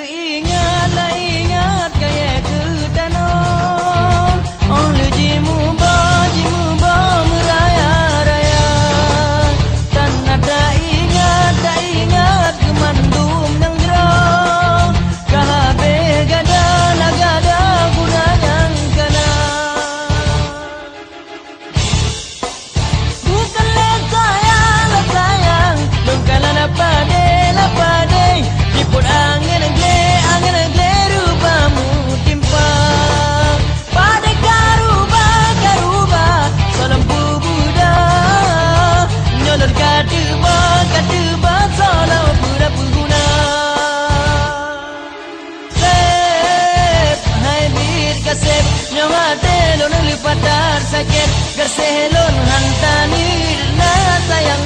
ingat kaya ke tanon. Oh jimu ba meraya-raya. Tanah tak ingat kemandum yang jerah. Kahabe gada nagada guna yang kana. Bukan sayang, bukanlah lapade. Diput angin gle rupamu timpa. Pada karuba salampu Buddha. Nyolor katuba salam pura guna. Sep hai bir kasep nyawate lon lipatar sakit gerselon hantanir na sayang.